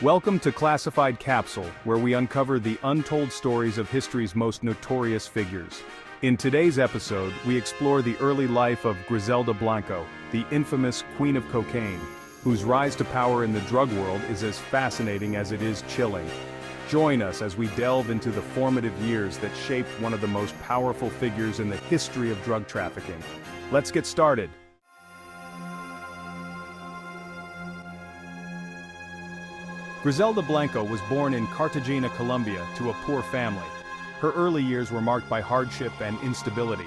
Welcome to Classified Capsule, where we uncover the untold stories of history's most notorious figures. In today's episode, we explore the early life of Griselda Blanco, the infamous Queen of Cocaine, whose rise to power in the drug world is as fascinating as it is chilling. Join us as we delve into the formative years that shaped one of the most powerful figures in the history of drug trafficking. Let's get started. Griselda Blanco was born in Cartagena, Colombia, to a poor family. Her early years were marked by hardship and instability.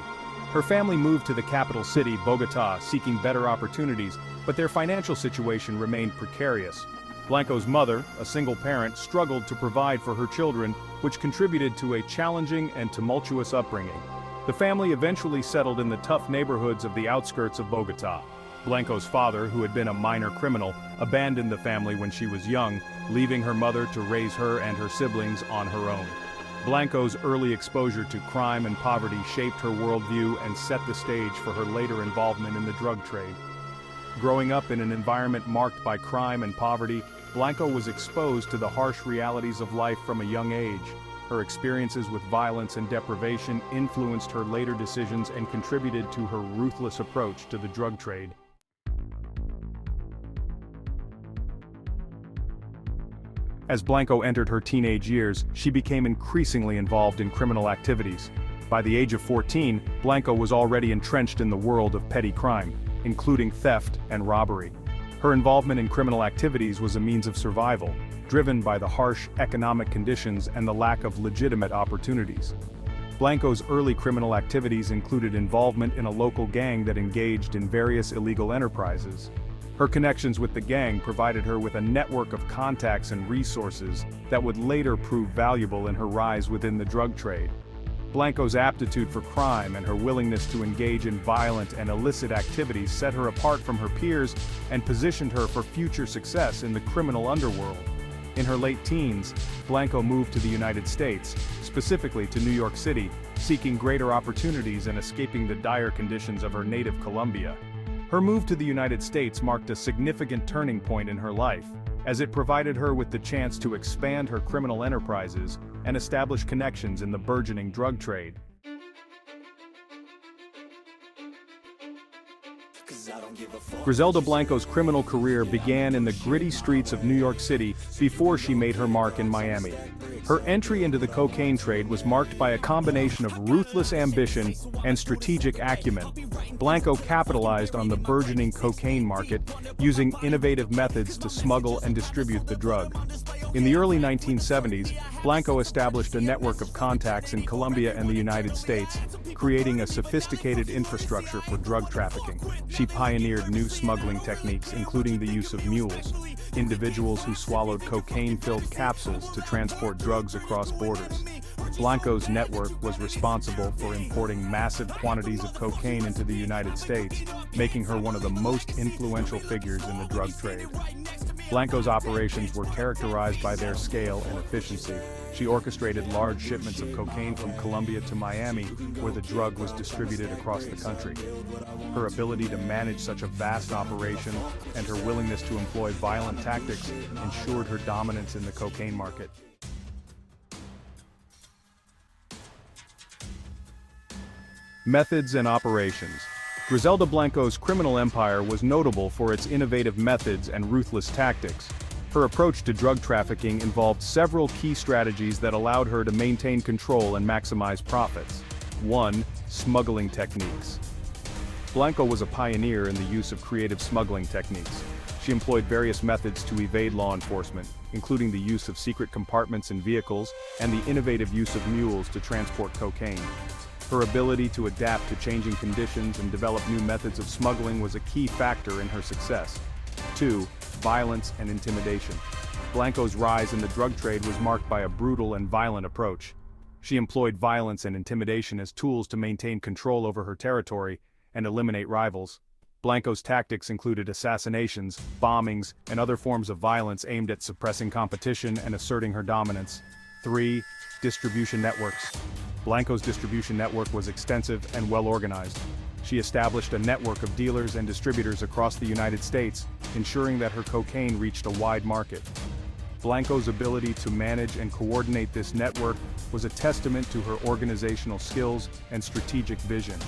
Her family moved to the capital city, Bogotá, seeking better opportunities, but their financial situation remained precarious. Blanco's mother, a single parent, struggled to provide for her children, which contributed to a challenging and tumultuous upbringing. The family eventually settled in the tough neighborhoods of the outskirts of Bogotá. Blanco's father, who had been a minor criminal, abandoned the family when she was young, leaving her mother to raise her and her siblings on her own. Blanco's early exposure to crime and poverty shaped her worldview and set the stage for her later involvement in the drug trade. Growing up in an environment marked by crime and poverty, Blanco was exposed to the harsh realities of life from a young age. Her experiences with violence and deprivation influenced her later decisions and contributed to her ruthless approach to the drug trade. As Blanco entered her teenage years, she became increasingly involved in criminal activities. By the age of 14, Blanco was already entrenched in the world of petty crime, including theft and robbery. Her involvement in criminal activities was a means of survival, driven by the harsh economic conditions and the lack of legitimate opportunities. Blanco's early criminal activities included involvement in a local gang that engaged in various illegal enterprises. Her connections with the gang provided her with a network of contacts and resources that would later prove valuable in her rise within the drug trade. Blanco's aptitude for crime and her willingness to engage in violent and illicit activities set her apart from her peers and positioned her for future success in the criminal underworld. In her late teens, Blanco moved to the United States, specifically to New York City, seeking greater opportunities and escaping the dire conditions of her native Colombia. Her move to the United States marked a significant turning point in her life, as it provided her with the chance to expand her criminal enterprises and establish connections in the burgeoning drug trade. Griselda Blanco's criminal career began in the gritty streets of New York City before she made her mark in Miami. Her entry into the cocaine trade was marked by a combination of ruthless ambition and strategic acumen. Blanco capitalized on the burgeoning cocaine market, using innovative methods to smuggle and distribute the drug. In the early 1970s, Blanco established a network of contacts in Colombia and the United States, creating a sophisticated infrastructure for drug trafficking. She pioneered new smuggling techniques, including the use of mules, individuals who swallowed cocaine-filled capsules to transport drugs across borders. Blanco's network was responsible for importing massive quantities of cocaine into the United States, making her one of the most influential figures in the drug trade. Blanco's operations were characterized by their scale and efficiency. She orchestrated large shipments of cocaine from Colombia to Miami, where the drug was distributed across the country. Her ability to manage such a vast operation and her willingness to employ violent tactics ensured her dominance in the cocaine market. Methods and operations. Griselda Blanco's criminal empire was notable for its innovative methods and ruthless tactics. Her approach to drug trafficking involved several key strategies that allowed her to maintain control and maximize profits. 1. Smuggling techniques. Blanco was a pioneer in the use of creative smuggling techniques. She employed various methods to evade law enforcement, including the use of secret compartments in vehicles and the innovative use of mules to transport cocaine. Her ability to adapt to changing conditions and develop new methods of smuggling was a key factor in her success. 2. Violence and intimidation. Blanco's rise in the drug trade was marked by a brutal and violent approach. She employed violence and intimidation as tools to maintain control over her territory and eliminate rivals. Blanco's tactics included assassinations, bombings, and other forms of violence aimed at suppressing competition and asserting her dominance. 3. Distribution networks. Blanco's distribution network was extensive and well-organized. She established a network of dealers and distributors across the United States, ensuring that her cocaine reached a wide market. Blanco's ability to manage and coordinate this network was a testament to her organizational skills and strategic vision.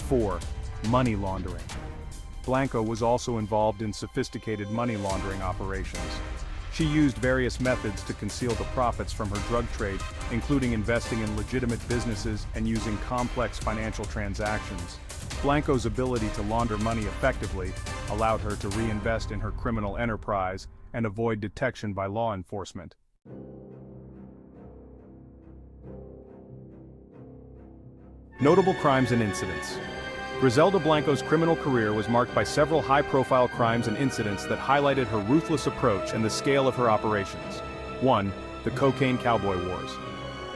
4. Money laundering. Blanco was also involved in sophisticated money laundering operations. She used various methods to conceal the profits from her drug trade, including investing in legitimate businesses and using complex financial transactions. Blanco's ability to launder money effectively allowed her to reinvest in her criminal enterprise and avoid detection by law enforcement. Notable crimes and incidents. Griselda Blanco's criminal career was marked by several high-profile crimes and incidents that highlighted her ruthless approach and the scale of her operations. 1. The Cocaine Cowboy Wars.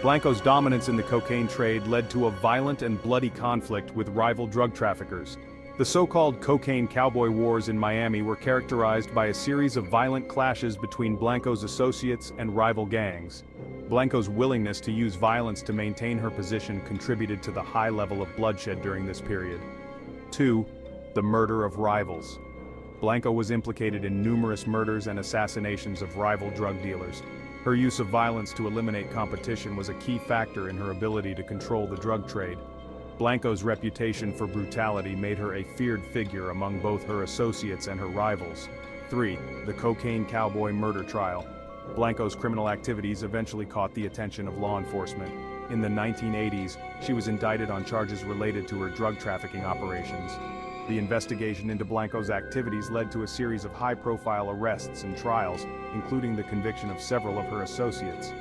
Blanco's dominance in the cocaine trade led to a violent and bloody conflict with rival drug traffickers. The so-called Cocaine Cowboy Wars in Miami were characterized by a series of violent clashes between Blanco's associates and rival gangs. Blanco's willingness to use violence to maintain her position contributed to the high level of bloodshed during this period. 2. The murder of rivals. Blanco was implicated in numerous murders and assassinations of rival drug dealers. Her use of violence to eliminate competition was a key factor in her ability to control the drug trade. Blanco's reputation for brutality made her a feared figure among both her associates and her rivals. 3. The Cocaine Cowboy Murder Trial. Blanco's criminal activities eventually caught the attention of law enforcement. In the 1980s, she was indicted on charges related to her drug trafficking operations. The investigation into Blanco's activities led to a series of high-profile arrests and trials, including the conviction of several of her associates.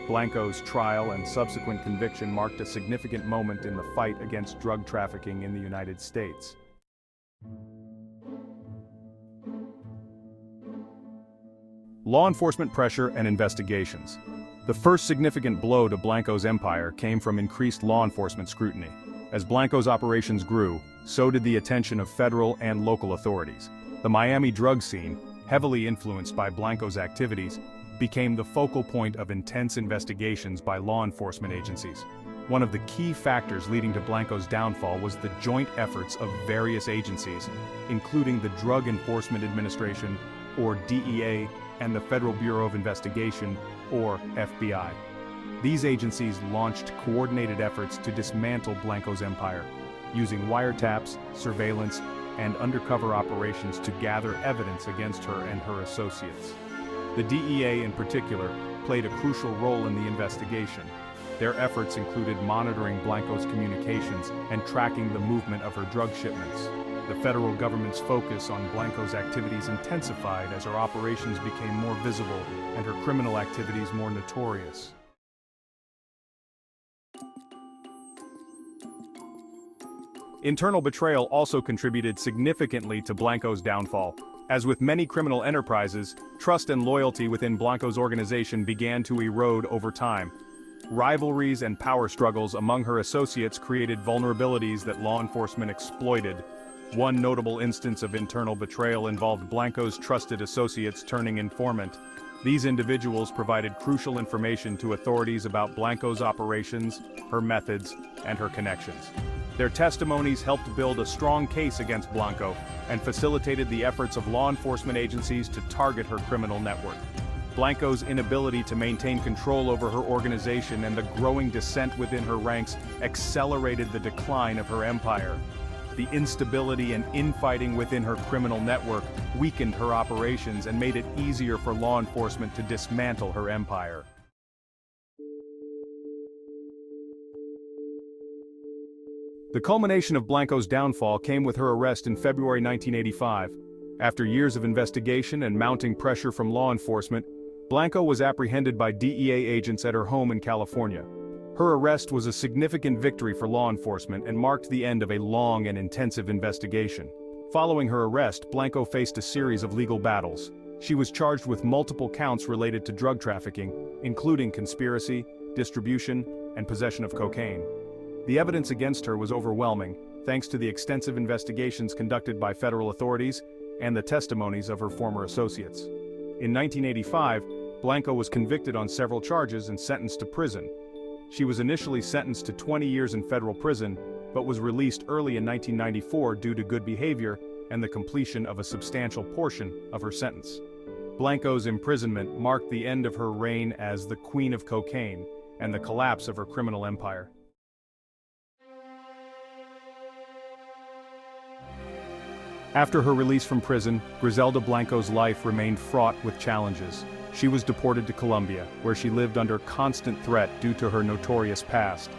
Blanco's trial and subsequent conviction marked a significant moment in the fight against drug trafficking in the United States. Law enforcement pressure and investigations. The first significant blow to Blanco's empire came from increased law enforcement scrutiny. As Blanco's operations grew, so did the attention of federal and local authorities. The Miami drug scene, heavily influenced by Blanco's activities, became the focal point of intense investigations by law enforcement agencies. One of the key factors leading to Blanco's downfall was the joint efforts of various agencies, including the Drug Enforcement Administration, or DEA, and the Federal Bureau of Investigation, or FBI. These agencies launched coordinated efforts to dismantle Blanco's empire, using wiretaps, surveillance, and undercover operations to gather evidence against her and her associates. The DEA in particular played a crucial role in the investigation. Their efforts included monitoring Blanco's communications and tracking the movement of her drug shipments. The federal government's focus on Blanco's activities intensified as her operations became more visible and her criminal activities more notorious. Internal betrayal also contributed significantly to Blanco's downfall. As with many criminal enterprises, trust and loyalty within Blanco's organization began to erode over time. Rivalries and power struggles among her associates created vulnerabilities that law enforcement exploited. One notable instance of internal betrayal involved Blanco's trusted associates turning informant. These individuals provided crucial information to authorities about Blanco's operations, her methods, and her connections. Their testimonies helped build a strong case against Blanco and facilitated the efforts of law enforcement agencies to target her criminal network. Blanco's inability to maintain control over her organization and the growing dissent within her ranks accelerated the decline of her empire. The instability and infighting within her criminal network weakened her operations and made it easier for law enforcement to dismantle her empire. The culmination of Blanco's downfall came with her arrest in February 1985. After years of investigation and mounting pressure from law enforcement, Blanco was apprehended by DEA agents at her home in California. Her arrest was a significant victory for law enforcement and marked the end of a long and intensive investigation. Following her arrest, Blanco faced a series of legal battles. She was charged with multiple counts related to drug trafficking, including conspiracy, distribution, and possession of cocaine. The evidence against her was overwhelming, thanks to the extensive investigations conducted by federal authorities and the testimonies of her former associates. In 1985, Blanco was convicted on several charges and sentenced to prison. She was initially sentenced to 20 years in federal prison, but was released early in 1994 due to good behavior and the completion of a substantial portion of her sentence. Blanco's imprisonment marked the end of her reign as the Queen of Cocaine and the collapse of her criminal empire. After her release from prison, Griselda Blanco's life remained fraught with challenges. She was deported to Colombia, where she lived under constant threat due to her notorious past.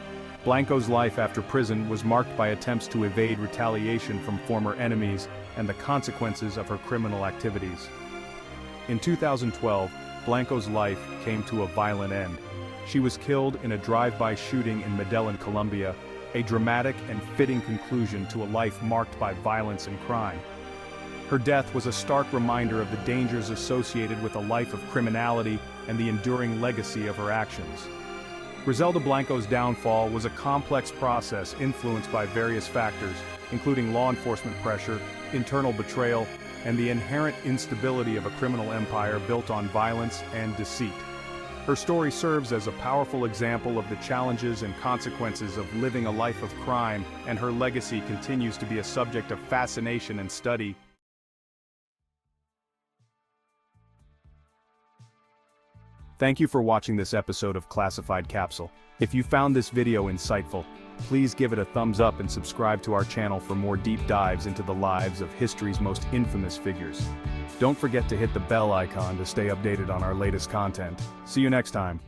Blanco's life after prison was marked by attempts to evade retaliation from former enemies and the consequences of her criminal activities. In 2012, Blanco's life came to a violent end. She was killed in a drive-by shooting in Medellin, Colombia, a dramatic and fitting conclusion to a life marked by violence and crime. Her death was a stark reminder of the dangers associated with a life of criminality and the enduring legacy of her actions. Griselda Blanco's downfall was a complex process influenced by various factors, including law enforcement pressure, internal betrayal, and the inherent instability of a criminal empire built on violence and deceit. Her story serves as a powerful example of the challenges and consequences of living a life of crime, and her legacy continues to be a subject of fascination and study. Thank you for watching this episode of Classified Capsule. If you found this video insightful, please give it a thumbs up and subscribe to our channel for more deep dives into the lives of history's most infamous figures. Don't forget to hit the bell icon to stay updated on our latest content. See you next time.